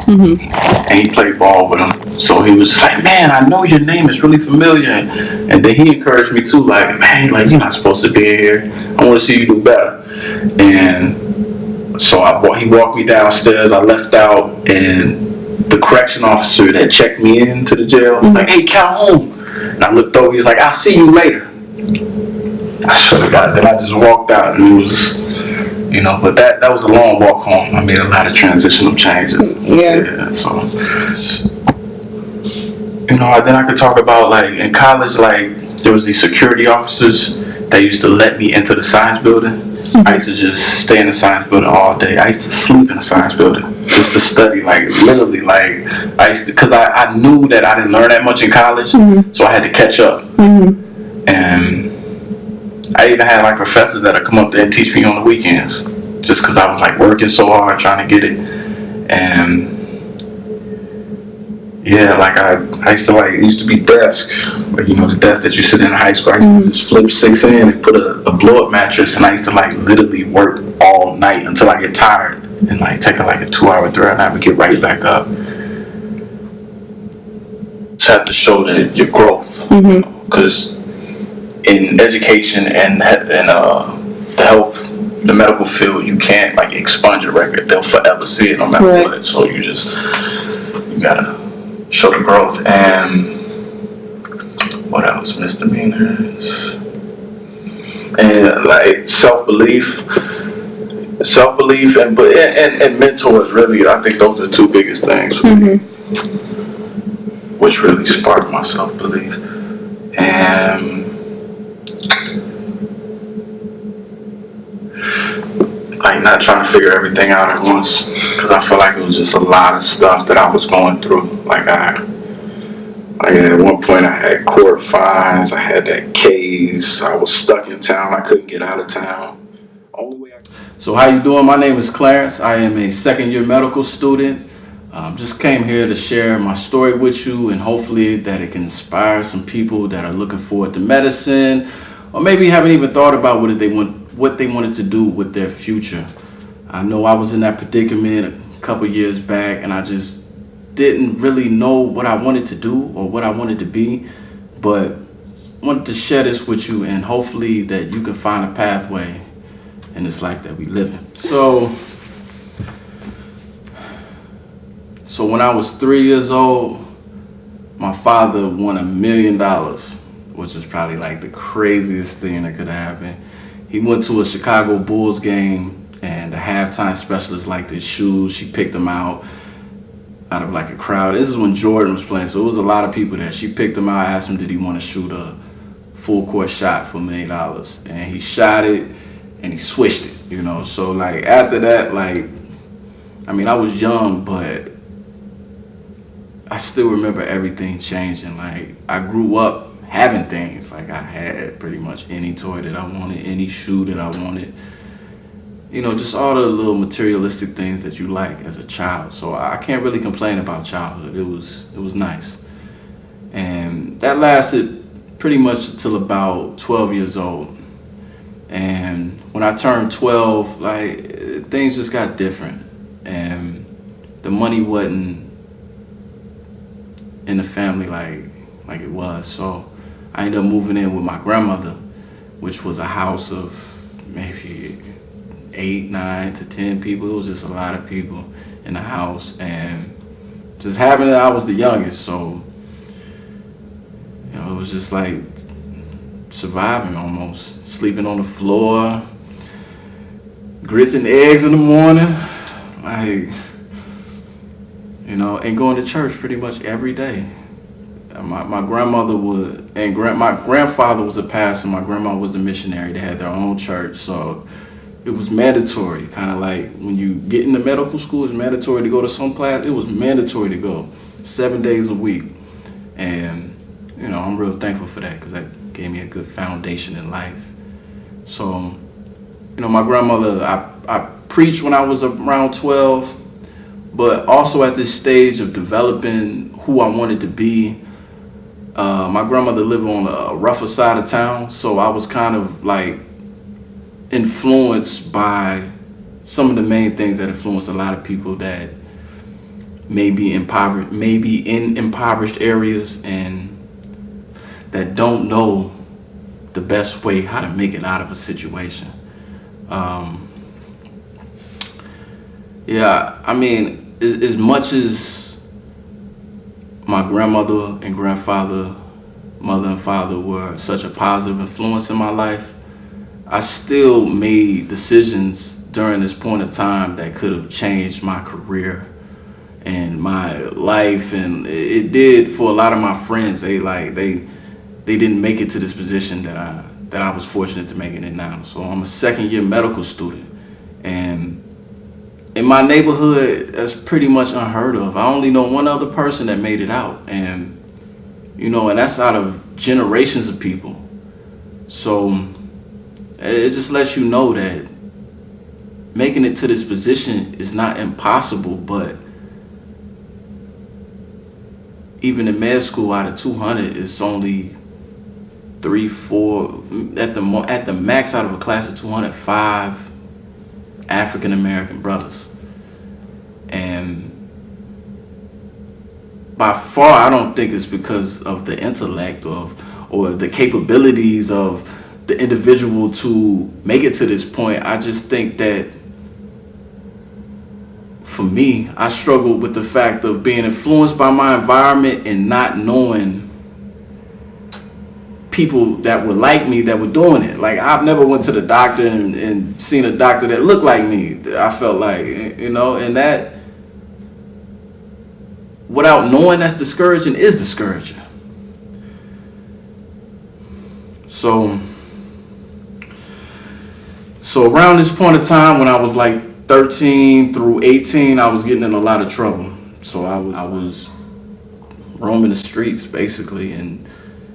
and he played ball with him. So he was just like, man, I know your name is really familiar. And then he encouraged me too, like, man, like you're not supposed to be here. I want to see you do better. And so he walked me downstairs. I left out, and the correction officer that checked me into the jail was like, hey, Calhoun. And I looked over. He was like, I'll see you later. I swear to God. Then I just walked out, and it was, but that was a long walk home. I made a lot of transitional changes. Yeah. So, then I could talk about, like, in college, like, there was these security officers that used to let me into the science building. I used to just stay in the science building all day. I used to sleep in the science building just to study, like, literally, like, because I knew that I didn't learn that much in college, so I had to catch up. And I even had, like, professors that would come up there and teach me on the weekends, just because I was, like, working so hard trying to get it. And yeah, like I used to, like, it used to be desks, like, the desk that you sit in high school. I used to just flip 6 in and put a blow-up mattress, and I used to, like, literally work all night until I get tired and, like, take like a 2-hour 3-hour nap and get right back up. Just have to show that your growth, because in education and the health, the medical field, you can't, like, expunge your record. They'll forever see it no matter what. So you gotta show the growth. And what else? Misdemeanors. And, like, self-belief and mentors, really. I think those are the two biggest things for me, which really sparked my self-belief. And, like, not trying to figure everything out at once, because I feel like it was just a lot of stuff that I was going through. Like at one point I had court fines, I had that case, I was stuck in town, I couldn't get out of town. So how you doing? My name is Clarence. I am a second-year medical student. Just came here to share my story with you, and hopefully that it can inspire some people that are looking forward to medicine, or maybe haven't even thought about what they wanted to do with their future. I know I was in that predicament a couple years back, and I just didn't really know what I wanted to do or what I wanted to be, but I wanted to share this with you, and hopefully that you can find a pathway in this life that we live in. So when I was 3 years old, my father won $1 million, which was probably, like, the craziest thing that could happen. He went to a Chicago Bulls game, and the halftime specialist liked his shoes. She picked him out of, like, a crowd. This is when Jordan was playing, so it was a lot of people there. She picked him out, asked him did he want to shoot a full court shot for $1 million, and he shot it, and he swished it, So, like, after that, like, I mean, I was young, but I still remember everything changing. Like, I grew up having things. Like, I had pretty much any toy that I wanted, any shoe that I wanted. Just all the little materialistic things that you like as a child. So I can't really complain about childhood. It was nice. And that lasted pretty much until about 12 years old. And when I turned 12, like, things just got different. And the money wasn't in the family like it was. So I ended up moving in with my grandmother, which was a house of maybe 8, 9 to 10 people. It was just a lot of people in the house, and just having it, I was the youngest, so it was just like surviving almost, sleeping on the floor, grits and eggs in the morning, like, and going to church pretty much every day. My grandmother my grandfather was a pastor, my grandma was a missionary. They had their own church, so it was mandatory. Kind of like when you get into medical school, it's mandatory to go to some class. It was mandatory to go 7 days a week. And, I'm real thankful for that, because that gave me a good foundation in life. So, my grandmother, I preached when I was around 12, but also at this stage of developing who I wanted to be. My grandmother lived on a rougher side of town, so I was kind of, like, influenced by some of the main things that influenced a lot of people that maybe in impoverished areas, and that don't know the best way how to make it out of a situation. Um, yeah, I mean, as much as my grandmother and grandfather, mother and father were such a positive influence in my life, I still made decisions during this point of time that could have changed my career and my life, and it did for a lot of my friends. They didn't make it to this position that I was fortunate to make it in now. So I'm a second year medical student, and in my neighborhood, that's pretty much unheard of. I only know one other person that made it out, and and that's out of generations of people. So it just lets you know that making it to this position is not impossible, but even in med school, out of 200, it's only 3, 4 at the max out of a class of 205 African American brothers, and by far, I don't think it's because of the intellect or the capabilities of the individual to make it to this point. I just think that for me, I struggled with the fact of being influenced by my environment and not knowing people that were like me that were doing it. Like, I've never went to the doctor and seen a doctor that looked like me. I felt like, and that, without knowing that's discouraging, is discouraging. So around this point of time, when I was like 13 through 18, I was getting in a lot of trouble. So I was roaming the streets basically and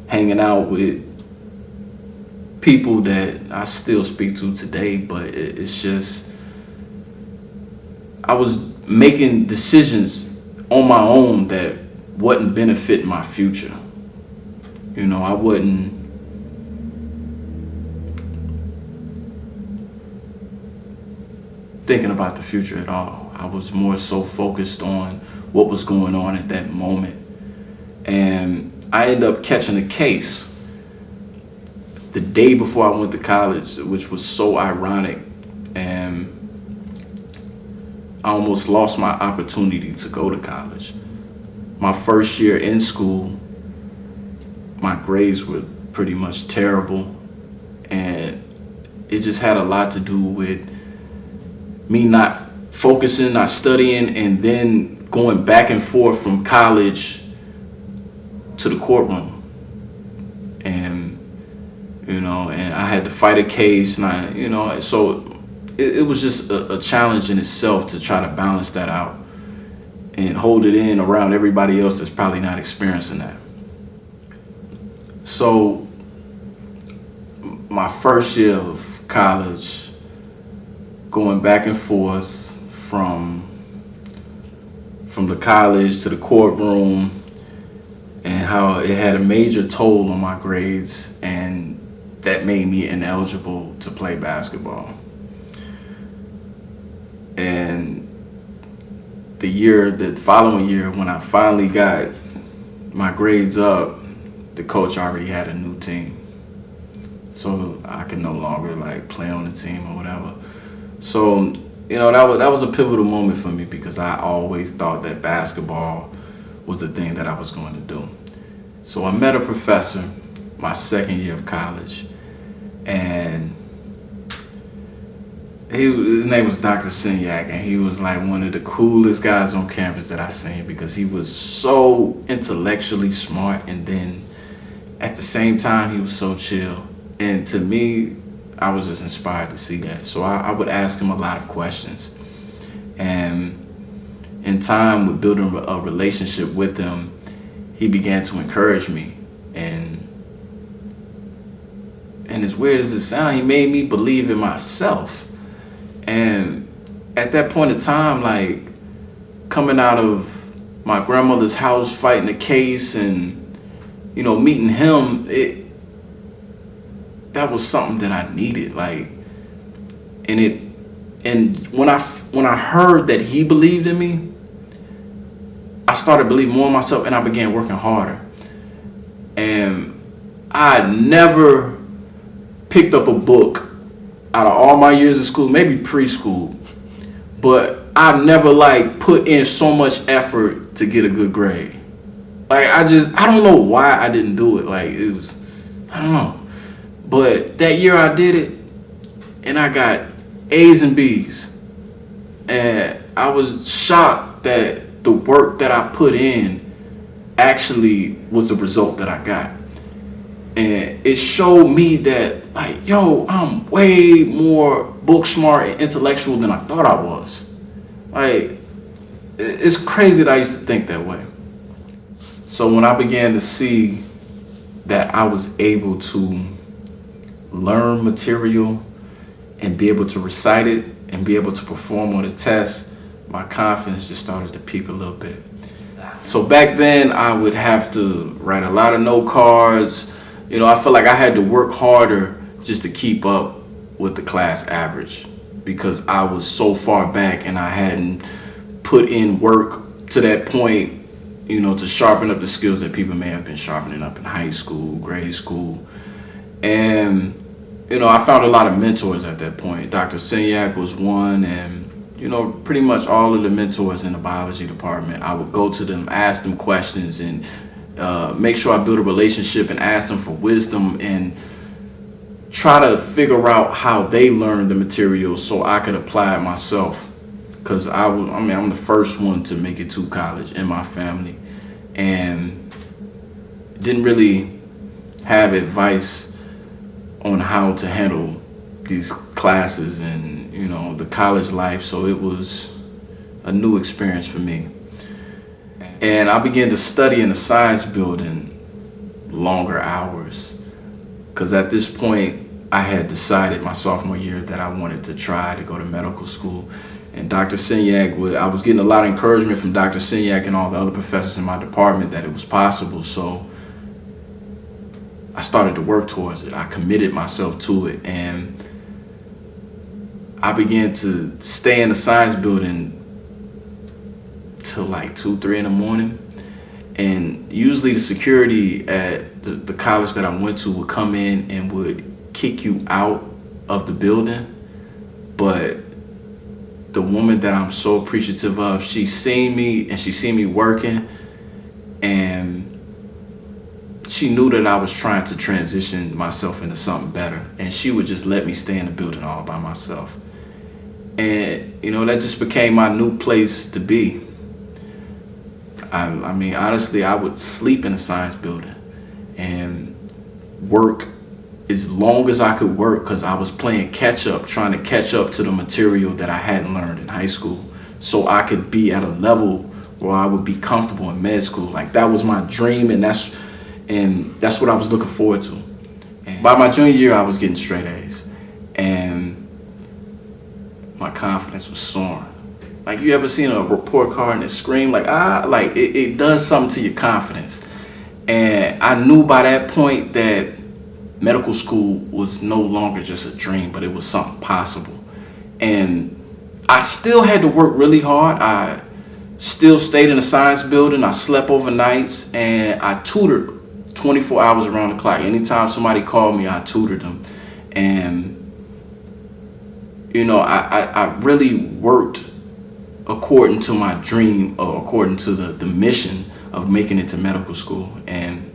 hanging out with people that I still speak to today, but it's just, I was making decisions on my own that wouldn't benefit my future. I wasn't thinking about the future at all. I was more so focused on what was going on at that moment. And I ended up catching a case the day before I went to college, which was so ironic. And I almost lost my opportunity to go to college. My first year in school, my grades were pretty much terrible. And it just had a lot to do with me not focusing, not studying, and then going back and forth from college to the courtroom. And, and I had to fight a case, and so it was just a challenge in itself to try to balance that out and hold it in around everybody else that's probably not experiencing that. So my first year of college, going back and forth from the college to the courtroom, and how it had a major toll on my grades, and that made me ineligible to play basketball. And the following year, when I finally got my grades up, the coach already had a new team, so I could no longer play on the team or whatever. So, that was a pivotal moment for me, because I always thought that basketball was the thing that I was going to do. So I met a professor my second year of college, and his name was Dr. Sinyak, and he was like one of the coolest guys on campus that I seen, because he was so intellectually smart, and then at the same time he was so chill. And to me, I was just inspired to see that. So I would ask him a lot of questions. And in time, with building a relationship with him, he began to encourage me. And as weird as it sounds, he made me believe in myself. And at that point in time, coming out of my grandmother's house, fighting a case, and, meeting him, that was something that I needed. And when I heard that he believed in me, I started believing more in myself, and I began working harder. And I never picked up a book out of all my years of school, maybe preschool, but I never like put in so much effort to get a good grade. Like I don't know why I didn't do it. Like it was, I don't know. But that year I did it, and I got A's and B's, and I was shocked that the work that I put in actually was the result that I got. And it showed me that, like, yo, I'm way more book smart and intellectual than I thought I was. Like, it's crazy that I used to think that way. So when I began to see that I was able to learn material and be able to recite it and be able to perform on a test, my confidence just started to peak a little bit. So back then I would have to write a lot of note cards. You know, I felt like I had to work harder just to keep up with the class average because I was so far back and I hadn't put in work to that point, you know, to sharpen up the skills that people may have been sharpening up in high school, grade school. And, you know, I found a lot of mentors at that point. Dr. Senyak was one, and, you know, pretty much all of the mentors in the biology department, I would go to them, ask them questions, and make sure I build a relationship and ask them for wisdom and try to figure out how they learned the material so I could apply it myself. Because I'm the first one to make it to college in my family, and didn't really have advice on how to handle these classes and, you know, the college life. So it was a new experience for me. And I began to study in the science building longer hours, because at this point I had decided my sophomore year that I wanted to try to go to medical school. And Dr. Senyak, I was getting a lot of encouragement from Dr. Senyak and all the other professors in my department that it was possible. So I started to work towards it. I committed myself to it, and I began to stay in the science building till like 2, 3 in the morning. And usually the security at the college that I went to would come in and would kick you out of the building. But the woman that I'm so appreciative of, she seen me and she seen me working, and she knew that I was trying to transition myself into something better, and she would just let me stay in the building all by myself. And, you know, that just became my new place to be. I mean, honestly, I would sleep in the science building and work as long as I could work, because I was playing catch up, trying to catch up to the material that I hadn't learned in high school, so I could be at a level where I would be comfortable in med school. Like, that was my dream, and that's what I was looking forward to. And by my junior year, I was getting straight A's, and my confidence was soaring. Like, you ever seen a report card and it scream like, like it does something to your confidence. And I knew by that point that medical school was no longer just a dream, but it was something possible. And I still had to work really hard. I still stayed in the science building. I slept overnights, and I tutored 24 hours around the clock. Anytime somebody called me, I tutored them. And, you know, I really worked according to my dream, or according to the mission of making it to medical school. And,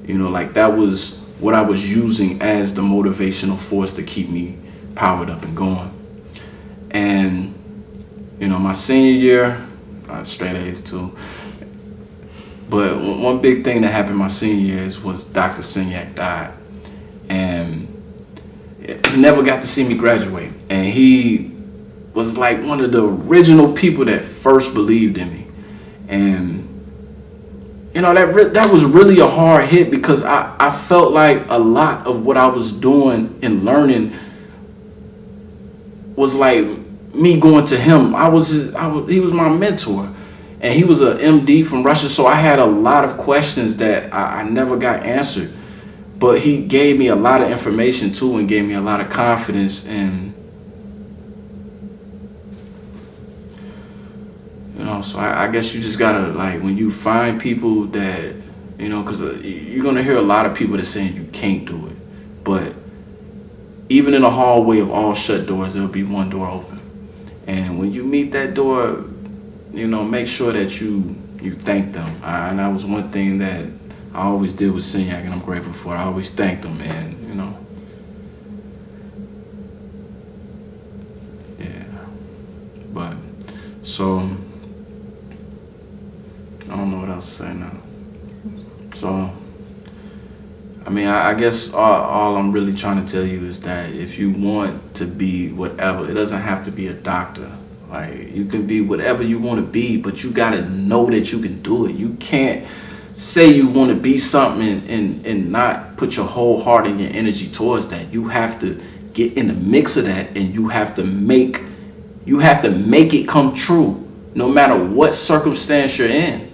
you know, like, that was what I was using as the motivational force to keep me powered up and going. And, you know, my senior year, straight A's too. But one big thing that happened my senior year was Dr. Senyak died. And he never got to see me graduate. And he was like one of the original people that first believed in me. And, you know, that was really a hard hit, because I felt like a lot of what I was doing and learning was like me going to him. He was my mentor, and he was an MD from Russia, so I had a lot of questions that I never got answered. But he gave me a lot of information too, and gave me a lot of confidence. And, you know, So I guess you just gotta, like, when you find people that, because you're gonna hear a lot of people that saying you can't do it, but even in a hallway of all shut doors, there'll be one door open. And when you meet that door, make sure that you thank them. And that was one thing that I always did with Signac, and I'm grateful for it. I always thanked them, and yeah. But so I don't know what else to say now. So I mean, I guess all I'm really trying to tell you is that if you want to be whatever, it doesn't have to be a doctor. Like, you can be whatever you want to be, but you got to know that you can do it. You can't say you want to be something and not put your whole heart and your energy towards that. You have to get in the mix of that, and you have to make it come true, no matter what circumstance you're in.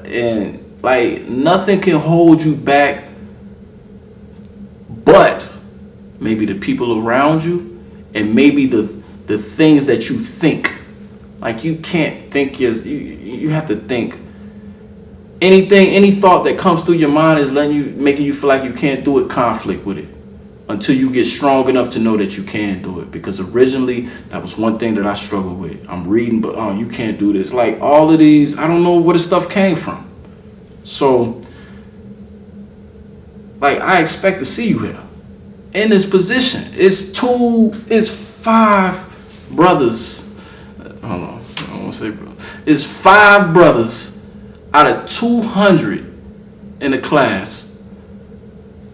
And like, nothing can hold you back but maybe the people around you, and maybe the things that you think. Like, you can't think you have to think. Any thought that comes through your mind is making you feel like you can't do it, conflict with it until you get strong enough to know that you can do it. Because originally, that was one thing that I struggled with. I'm reading, but you can't do this. Like, all of these, I don't know where the stuff came from. So, like, I expect to see you here in this position. It's 5 brothers. Hold on, I don't want to say bro. It's 5 brothers out of 200 in the class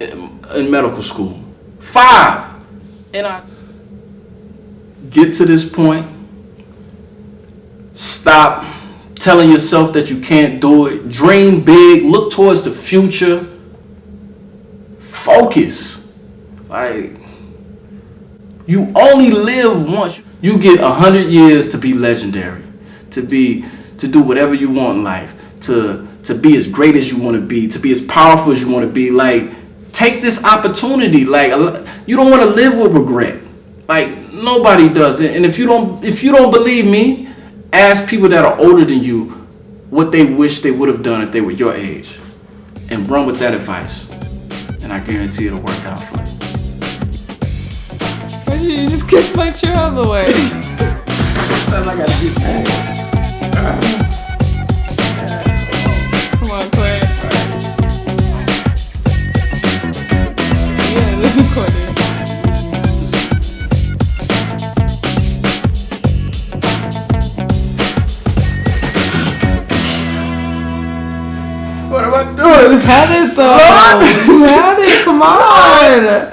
in medical school. 5. And I get to this point. Stop telling yourself that you can't do it. Dream big. Look towards the future. Focus. Like, you only live once. You get 100 years to be legendary, to do whatever you want in life, to be as great as you want to be as powerful as you want to be. Like, take this opportunity. Like, you don't want to live with regret. Like, nobody does it. And if you don't believe me, ask people that are older than you what they wish they would have done if they were your age, and run with that advice. And I guarantee it'll work out for you. Why did you just kick my chair out of the way? I gotta do that. Come on, Clarence. Yeah, this is recording. What am I doing? You had it though. You had it. Come on.